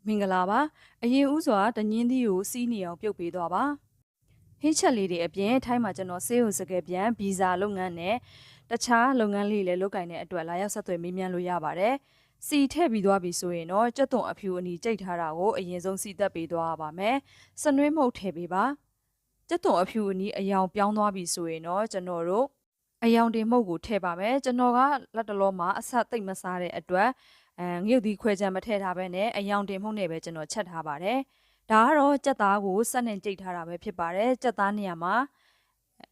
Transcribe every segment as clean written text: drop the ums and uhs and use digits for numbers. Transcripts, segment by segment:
မင်္ဂလာပါအရင်ဦးစွာတညင်းသီးကိုစီးနေအောင်ပြုတ်ပေးသွားပါဟင်းချက်လေးတွေအပြင်ထိုင်းမှာကျွန်တော်ဆေးရုံစကယ်ပြန်ဗီဇာလုပ်ငန်းနဲ့တခြားလုပ်ငန်းလေးလည်းလုပ်ကိုင်တဲ့အတွက်လာရောက်ဆက်သွယ်မေးမြန်းလို့ရပါတယ်စီထည့်ပြီးသွားပြီဆိုရင်တော့ကြက်သွန်အဖြူအနီကြိတ်ထားတာကိုအရင်ဆုံးစီသက်ပေးသွားရပါမယ်စနွေးမုတ်ထည့်ပေးပါကြက်သွန်အဖြူအနီအယောင်ပြောင်းသွားပြီဆိုရင်တော့ကျွန်တော်တို့အယောင်တင်မှုတ်ကိုထည့်ပါမယ်ကျွန်တော်ကလက်တလုံးမှာအဆက်သိမ့်မစားတဲ့အတွက်ငရုတ်သီးခွဲချမ်းမထည့်ထားဘဲနဲ့အယောင်တင်မှုန့်နဲ့ပဲကျွန်တော်ချက်ထားပါတယ်။ဒါကတော့ကြက်သားကိုစက်နဲ့ကြိတ်ထားတာပဲဖြစ်ပါတယ်။ကြက်သားနေရာမှာ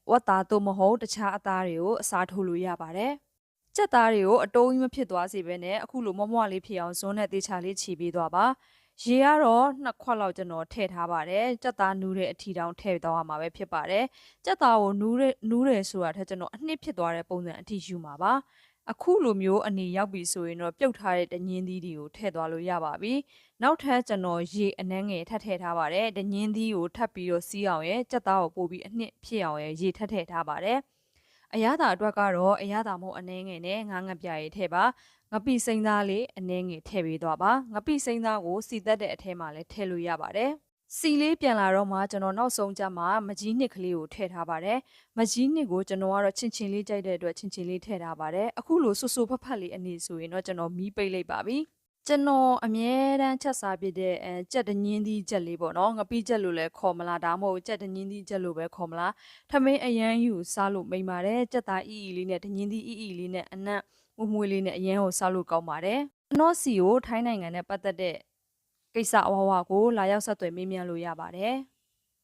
ဝက်သားသို့မဟုတ်တခြားအသားတွေကိုအစားထိုးလို့ရပါတယ်။ကြက်သားတွေကိုအတိုးကြီးမဖြစ်သွားစေဘဲနဲ့အခုလိုမွမွလေးဖြစ်အောင်ဇွန်းနဲ့တေချာလေးခြီပေးသွားပါ။ရေကတော့2ခွက်လောက်ကျွန်တော်ထည့်ထားပါတယ်။ကြက်သားနူးတဲ့အထီတောင်ထည့်သွားမှာပဲဖြစ်ပါတယ်။ကြက်သားကိုနူးတယ်ဆိုတာထက်ကျွန်တော်အနှစ်ဖြစ်သွားတဲ့ပုံစံအထီယူမှာပါ။အခုလိုမျိုးအနေရောက်ပြီဆိုရင်တော့ပြုတ်ထားတဲ့တညင်းသီးတွေကိုထည့်သွားလို့ရပါပြီ။နောက်ထပ်ကျွန်တော်ရေအနှမ်းငယ်ထပ်ထည့်ထားပါတယ်။တညင်းသီးကိုထပ်ပြီးတော့စီးအောင်ရဲ့ကြက်သားကိုပို့ပြီးအနှစ်ဖြစ်အောင်ရဲ့ရေထပ်ထည့်ထားပါတယ်။အရသာအတွက်ကတော့အရသာမဟုတ်အနှဲငယ်နဲ့ငါးငပြားရေထည့်ပါ။ငပိစိမ့်သားလေးအနှဲငယ်ထည့်ပေးသွားပါ။ငပိစိမ့်သားကိုစီသက်တဲ့အထဲမှာလည်းထည့်လို့ရပါတယ်။စီလေးပြန်လာတော့မှကျွန်တော်နောက်ဆုံးကြမှာမကြီးနှစ်ကလေးကိုထည့်ထားပါတယ်မကြီးနှစ်ကိုကျွန်တော်ကတော့ချင်းချင်းလေးကြိုက်တဲ့အတွက်ချင်းချင်းလေးထည့်ထားပါတယ်အခုလိုဆူဆူဖက်ဖက်လေးအနေဆိုရင်တော့ကျွန်တော်မီးပိတ်လိုက်ပါပြီကျွန်တော်အမြဲတမ်းချက်စားပြတဲ့ကြက်တညင်းသီးကြက်လေးပေါ့နော်ငပိကြက်လို့လည်းခေါ်မလားဒါမှမဟုတ်ကြက်တညင်းသီးကြက်လို့ပဲခေါ်မလားထမင်းအရန်ယူစားလို့မိန်ပါတယ်ကြက်သားအီအီလေးနဲ့တညင်းသီးအီအီလေးနဲ့အနံ့မွေးလေးနဲ့အရန်ကိုစားလို့ကောင်းပါတယ်အနော့စီကိုထိုင်းနိုင်ငံနဲ့ပတ်သက်တဲ့ကိစ္စအဝဝကိုလာရောက်ဆက်သွယ်မေးမြန်းလို့ရပါတယ်